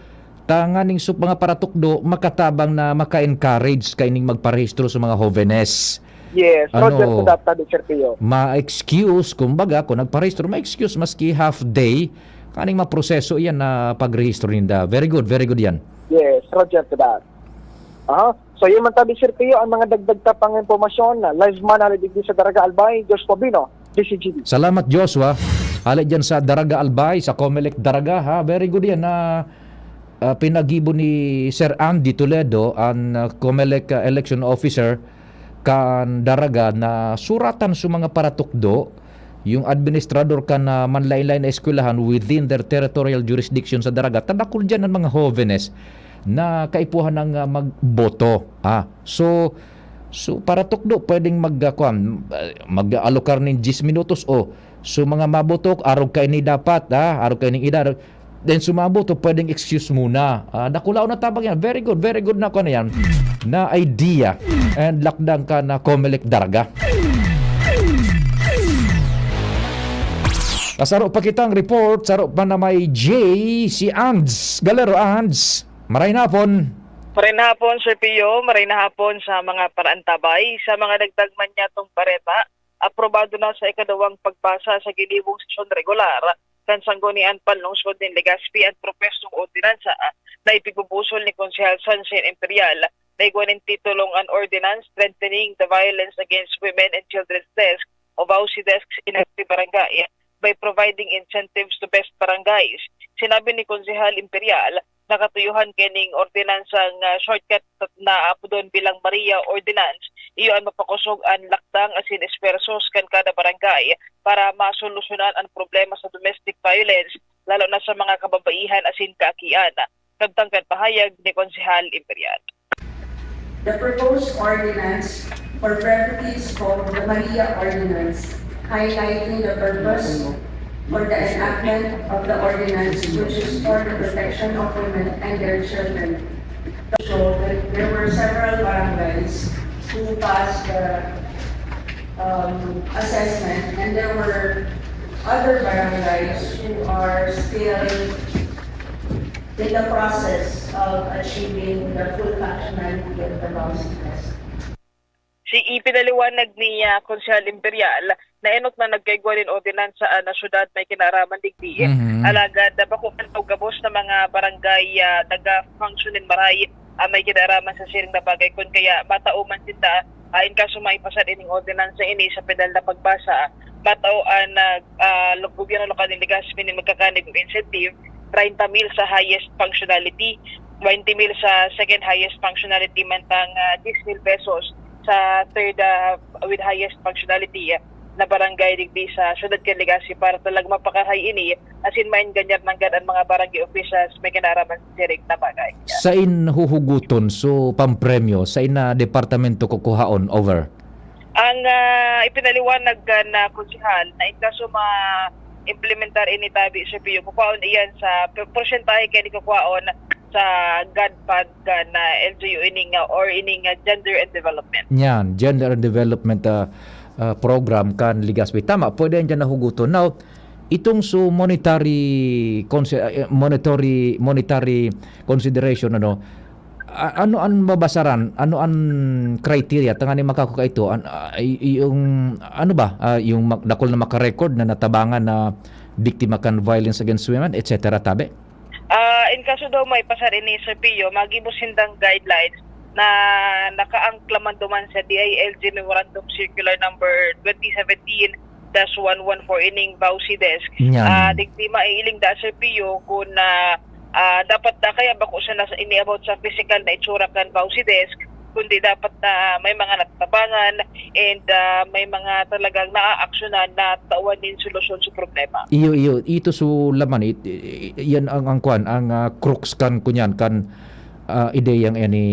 tanganing so mga paratukdo, makatabang na maka-encourage kaining magparehistro sa mga jóvenes. Yes, Roger to that, Sir Pio. Ma-excuse, kumbaga, kung nagparehistro, ma-excuse maski half day, kaning maproseso yan na pagrehistro ninda. Very good yan. Yes, Roger to that. So yun man tabi, Sir Pio, ang mga dagdag tapang impormasyon na live man nalidigdi sa Daraga Albay, Joshua Bino, DCGB. Salamat Joshua. Halit dyan sa Daraga Albay, sa Comelec Daraga, ha? Very good yan na pinagibo ni Sir Andy Toledo, ang Comelec election officer kan Daraga, na suratan sa mga paratukdo yung administrador kan na manlain-lain na eskwelahan within their territorial jurisdiction sa Daraga. Tadakol dyan ang mga jóvenes na kaipuhan ng magboto. So paratukdo pwedeng mag-alokar ng 10 minutos so mga mabotok arog kay ni dapat arog kay ning ida. Then sumaboto pwedeng excuse muna. Nakulaw na tabang yan. Very good na ko na yan. Na idea and lakdang ka na Comelec Daraga. Kasaro pa kitang report, saro pa na may J, si Ands. Galero Ands, maray na hapon. Maray na hapon, Sir Pio. Maray na hapon sa mga paraantabay. Sa mga dagdag man niya itong bareta, aprobado na sa ikadawang pagbasa sa giliwong sesyon regular kan sanggunian panlungsod ng Legazpi at propestong ordinansa na ipigubusol ni Konsehal Sunshine Imperial na igwanin titulong an ordinance strengthening the violence against women and children's desk o VAUSI desks in every barangay. by providing incentives to best barangays. Sinabi ni Konsehal Imperial, nakatuyuhan kining ordinansang shortcut na apodon bilang Maria Ordinance, iyo ang mapakusog ang lakdang asin espersos kan kada barangay para masolusyonan ang problema sa domestic violence, lalo na sa mga kababaihan asin kaakian. Nagtangkad pahayag ni Konsehal Imperial. The proposed ordinance for brevity is called the Maria Ordinance, highlighting the purpose for the enactment of the ordinance, which is for the protection of women and their children. So there were several barangays who passed the assessment, and there were other barangays who are still in the process of achieving the full functionality of the housing test. Si ipinaliwanag ni Konsehal Imperial na enot na nagkaigwa rin ordinansa na syudad may kinaraman digdi. Alagad na bakupan o gabos na mga barangay naga-functionin maray may kinaraman sa siring na bagay kun kaya matauman sinta in kaso may pasad ining ordinansa ini sa pedal na pagbasa matauan gobyerno lokal ni Legazpi ni magkakanig ng incentive 30 mil sa highest functionality, 20 mil sa second highest functionality, mantang 10 mil pesos sa third with highest functionality na barangay digdi sa syudad ken Legazpi para talaga mapakahay ini asin main ganyan manggad ang mga barangay officials may kinaraman sa siring na bagay. Sa in huhuguton so pampremyo sa ina departamento kukuhaon over. Ang ipinaliwanag na konsehal na ikaso ma-implementar ini tabi sa PIO kukuhaon iyan sa porsyentahe kay ni kukuhaon sa GADPAD na LGU ining or ining gender and development. Yan, gender and development program kan Legazpi. Tama, pwede yan dyan nahuguton. Now, itong so monetary consideration ano ang mabasaran, ano ang criteria tangani makakuha ito yung ano ba yung dakol na maka-record na natabangan na biktima kan violence against women etc. tabi. In kaso daw may pasar ini sa PIO, magibos hindang guidelines na nakaangklaman duman sa DILG Memorandum Circular number 2017-114 ining Bausi Desk. Digdi maiiling da sa PIO kung dapat na kaya bako siya na ini about sa physical na itsura kan Bausi Desk, kundi dapat na may mga natabangan and may mga talagang naaaksyonan na tawan din solusyon sa problema. Ito so laman yan ang crux kan kunyan kan ideyang ni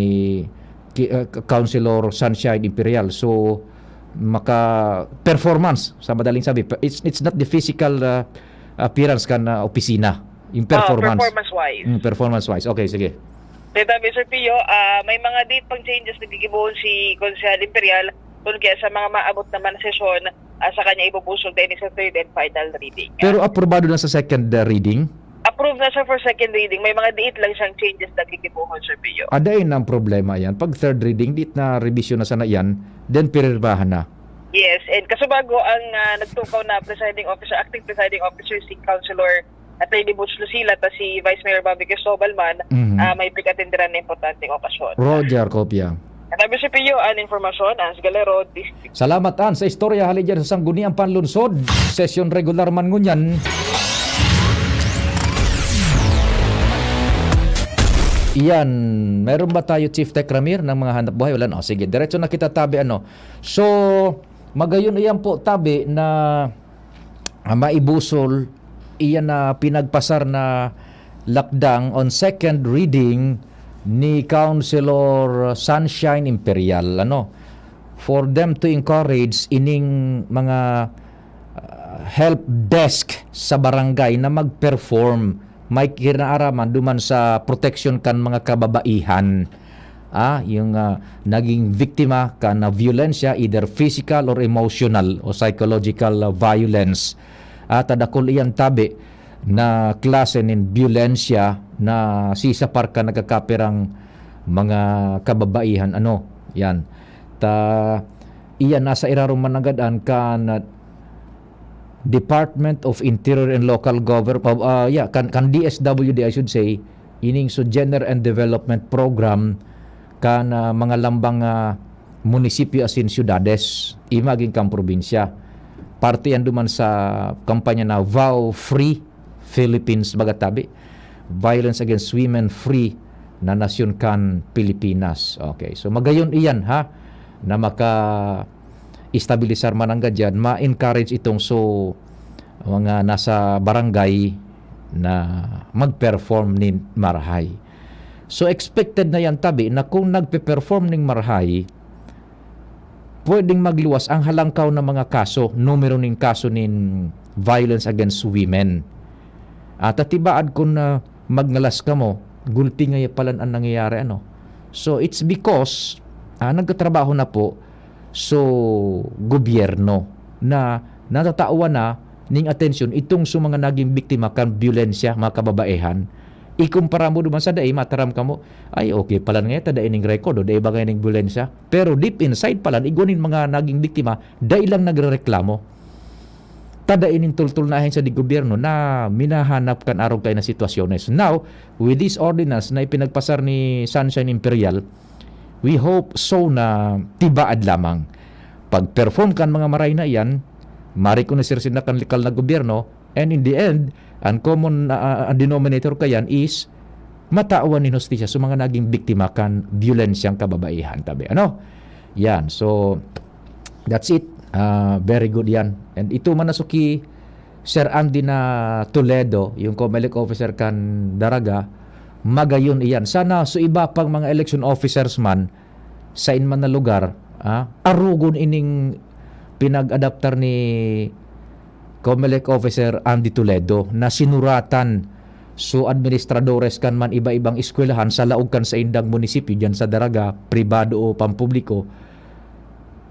Councilor Sunshine Imperial. So maka performance sa madaling sabi, it's not the physical appearance kan opisina, yung performance. Performance wise. Okay, sige. Teta Mr. Pio, may mga date pang changes na gigibuhon si Konsehal Imperial kung kaya sa mga maabot naman na sesyon sa kanya ibubusog din sa third and final reading. Pero aprobado na sa second reading? Approved na siya for second reading. May mga date lang siyang changes na gigibuhon, Sir Pio. Adain ang problema yan. Pag third reading, date na revision na sana yan, then pirirbahan na. Yes, and kasubago ang nagtukaw na acting presiding officer si Councilor Atty. Butch Lucila ta si Vice Mayor Bobby Cristobal man, may pikatindiran na importanteng okasyon. Roger Kopya. Sabi si Pio, ang informasyon, Ans Galero, District. Salamat an sa istorya hali dyan sa Sangguniang Panlunsod. Session regular man ngunyan. Iyan, meron ba tayo Chief Tech Ramir ng mga hanap buhay? Wala na. Sige, diretso na kita tabi So, magayon iyan po tabi na maibusol iyan na pinagpasar na lakdang on second reading ni Councilor Sunshine Imperial for them to encourage ining mga help desk sa barangay na mag-perform may kinaaraman duman sa protection kan mga kababaihan yung naging biktima kan na violensya either physical or emotional o psychological violence. At adakol iyan tabi na klase nin violensya na sisapar ka nagkakapirang mga kababaihan yan iyan nasa irarong managadaan kan Department of Interior and Local Government kan DSWD I should say ining so Gender and Development Program kan mga lambang munisipyo asin syudades imaging kang probinsya. parte yan duman sa kampanya na Vow Free Philippines bagatabi. Violence Against Women Free na Nasyon kan Pilipinas. Okay, so magayon iyan ha na maka-istabilisar man ang gadyan, ma-encourage itong mga nasa barangay na mag-perform ni marahay. So expected na yan tabi na kung nagpe-perform ng marahay, pwedeng magluwas ang halangkaw ng mga kaso, numero ng kaso ng violence against women. At atibaad kung magnalas ka mo, gulpi nga palan ang nangyayari ano. So it's because nagkatrabaho na po gobyerno na natatawan na ning atensyon itong mga naging biktima kan biolensya mga kababaehan. Ikumpara mo duman sa daay mataram ka mo, ay okay palan nga tada ining record o daay ba ning biolensya. Pero deep inside palan igunin mga naging biktima daay lang nagrereklamo. Tada ining tultulnahin sa di gobyerno na minahanap kan araw kay na sitwasyones. Now, with this ordinance na ipinagpasar ni Sunshine Imperial, we hope so na tibaad lamang. Pag-perform kan mga maray na iyan, mari ko na sirsin kan likal na gobyerno, and in the end, ang common denominator kayan is matawan ni hostisya sa mga naging biktima kan violensyang kababaihan tabi. Ano? Yan. So, that's it. Very good yan. And ito manasuki Sir Andy na Toledo, yung COMELEC officer kan Daraga, magayon iyan. Sana so iba pang mga election officers man sa inman na lugar, arugon ining pinag-adaptar ni COMELEC officer Andy Toledo na sinuratan administradores kan man iba-ibang eskwelahan sa laog kan sa indang munisipyo dyan sa Daraga, pribado o pampubliko,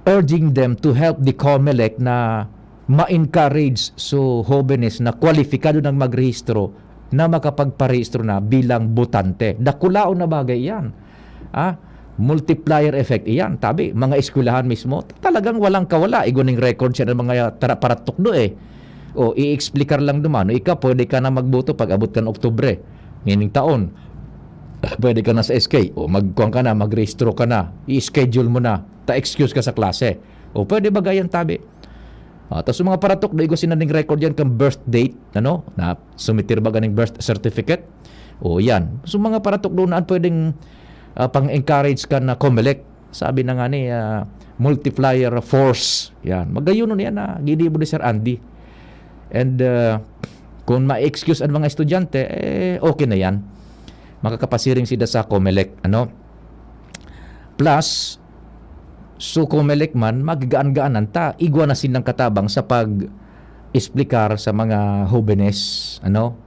urging them to help the COMELEC na ma-encourage jóvenes na kwalifikado ng magrehistro na makapagparehistro na bilang botante. Dakulao na bagay yan. Multiplier effect iyan. Tabi, mga eskwelahan mismo, talagang walang kawala. Iguning record siya ng mga paratukdo O, i-explicar lang duman. Ika, pwede ka na magboto pag abot ka ng Oktubre. Ngayon taon. Pwede ka na sa SK. O, magkuhan ka na, magrehistro ka na. I-schedule mo na. Ta-excuse ka sa klase. O, pwede ba gayan tabi? Tapos mga paratok, doon ko sinanding record yan kang birth date, na sumitir ba ganing birth certificate? O, yan. So, mga paratok doon na pwedeng pang-encourage ka na COMELEC. Sabi na nga ni, multiplier force. Yan. Magayon nun yan na ginibo ni Sir Andy. And kung ma-excuse ang mga estudyante, okay na yan. Makakapasiring sila sa COMELEC. Plus, COMELEC man, magigaan-gaanan ta, igwa na silang katabang sa pag-explikar sa mga jóvenes. Ang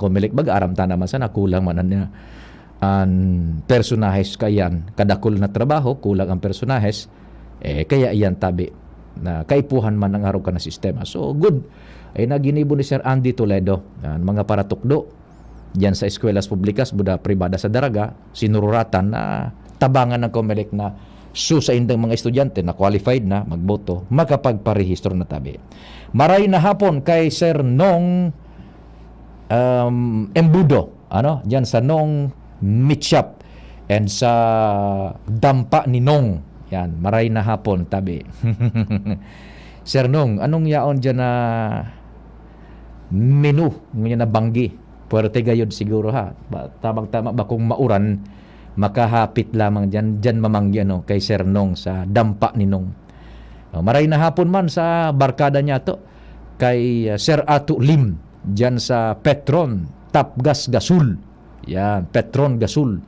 COMELEC, mag-aram ta naman sa nakulang man ang personahes kayan. Kadakul na trabaho, kulang ang personahes, kaya iyan tabi na kaipuhan man ang araw ka na sistema. So, good. Ay naginibo ni Sir Andy Toledo. Mga paratukdo, diyan sa eskwela's publikas, buda pribada sa Daraga, sinururatan na tabangan ng COMELEC na sa indang mga estudyante na qualified na magboto, makapagparehistro na tabi. Maray na hapon kay Sir Nong Embudo, diyan sa Nong Mitchap and sa Dampa ni Nong. Yan, maray na hapon tabi. Sir Nong, anong yaon dyan na menu ngayon na banggi? Puwerte gayod siguro ha. Tamang-tama ba kung mauran, makahapit lamang dyan mamangyan kay Sir Nong sa Dampa ni Nong. Maray na hapon man sa barkada niya to kay Sir Atu Lim dyan sa Petron Tapgas Gasul. Yan, Petron Gasul.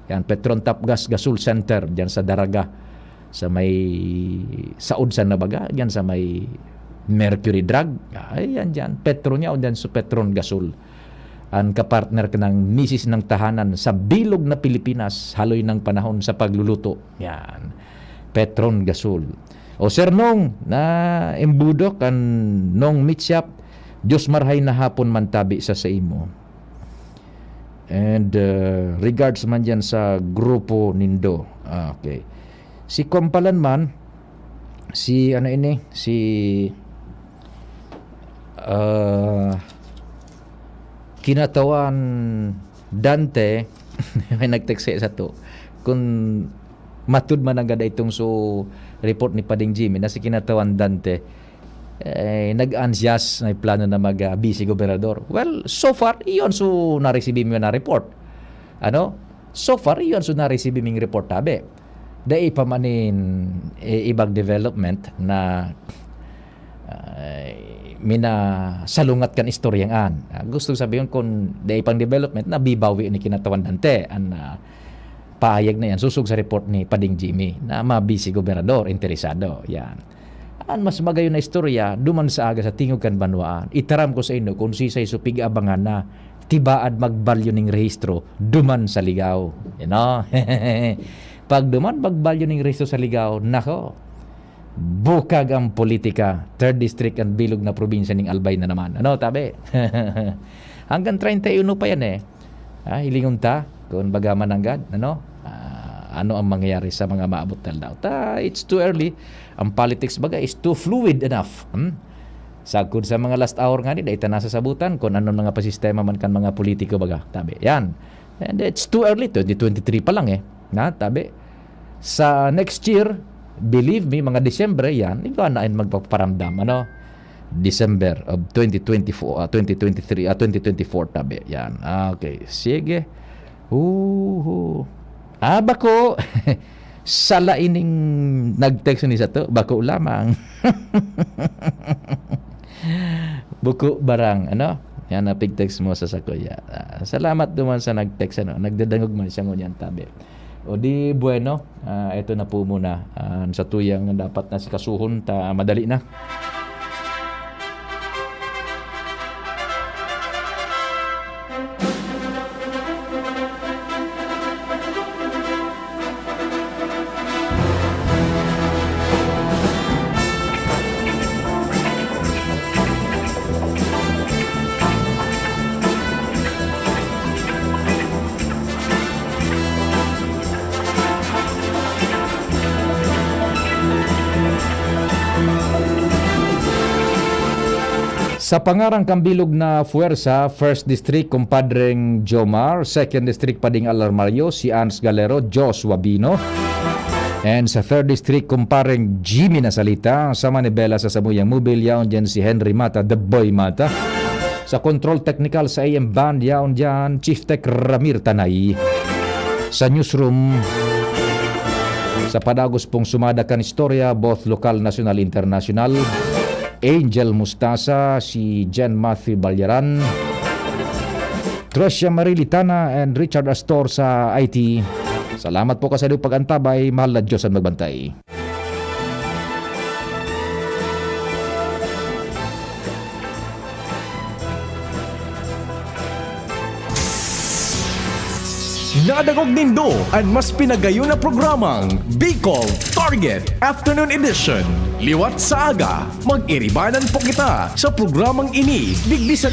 Yan, Petron Tapgas Gasul Center dyan sa Daraga. Sa may saud sa nabaga, dyan sa may Mercury Drug. Ayan dyan, Petron niya o dyan sa Petron Gasul. Ang kapartner ka ng misis ng tahanan sa bilog na Pilipinas, haloy ng panahon sa pagluluto. Yan. Petron Gasul. O Sir Nong, na Embudo kan Nong Mitchap, Diyos marhay na hapon man tabi sa imo. And regards man dyan sa grupo nindo. Okay. Si Kompalan man, si Kinatawan Dante, may nagtekse sa to, kung matud man ang gada itong report ni Pading Jimmy na si Kinatawan Dante, nag-ansyas na plano na mag-busy gobernador. Well, so far, iyon so na-receive mo na report. Ano? So far, iyon so na-receive ming report tabi. Dahil pa manin ibang development na mina salungat kan istoryang an. Gusto sabihin kung dahil pang development na bibawi ni kinatawan dante an pahayag na yan susug sa report ni Pading Jimmy na mabisi gobernador interesado yan. An mas magayon na istorya duman sa aga sa tingog kan banwaan. Itaram ko sa inyo kung sisay supig abangan na tibaad magbalyo ning rehistro duman sa Ligaw. You know? Pag duman magbalyo ning rehistro sa Ligaw, nako, bukag ang politika, 3rd District ang bilog na probinsya ning Albay na naman. Ano, tabi? Hanggang 31 pa yan eh. Hilingon ta, kung bagaman hanggang, ano ang mangyayari sa mga maabot na daw. It's too early. Ang politics baga is too fluid enough. Sagkod sa mga last hour nga ni, dahil nasa sabutan kung ano mga pasistema man kan mga politiko baga. Tabi, yan. And it's too early, 2023 pa lang eh. Tabi, sa next year, believe me, mga Disyembre yan, iba na ay magpaparamdam. December of 2024, 2024 tabi. Yan. Okay. Sige. Bako. Sala ining nag-text ni sa to. Bako lamang. Buko barang. Yan na pig-text mo sa sakuya. Salamat duman sa nag-text. Nagdadangog man siya ngunyan tabi. O di bueno, ito na po muna sa tuyang dapat na sikasuhon ta madali na. Sa pangarang kambilog na fuwersa, 1st District kumpadreng Jomar, 2nd District Pading Alarmario, si Ans Galero, Joshua Bino. And sa 3rd District kumpareng Jimmy Nasalita, sa Manibela sa Samuyang Mobil, yaon dyan si Henry Mata, The Boy Mata. Sa Control Technical sa AM Band, yaon dyan Chief Tech Ramir Tanay. Sa Newsroom, sa Padagos pong sumadakan istorya, both local, national, international, Angel Mustasa, si Jen Matthew Balyaran, Tricia Marilitana, and Richard Astor sa IT. Salamat po kasi pag-antabay. Mahal na Diyos ang magbantay. Nadagog nindo ang mas pinagayon na programang Bicol Target Afternoon Edition. Liwat sa aga, mag-iribanan po kita sa programang ini digdi sa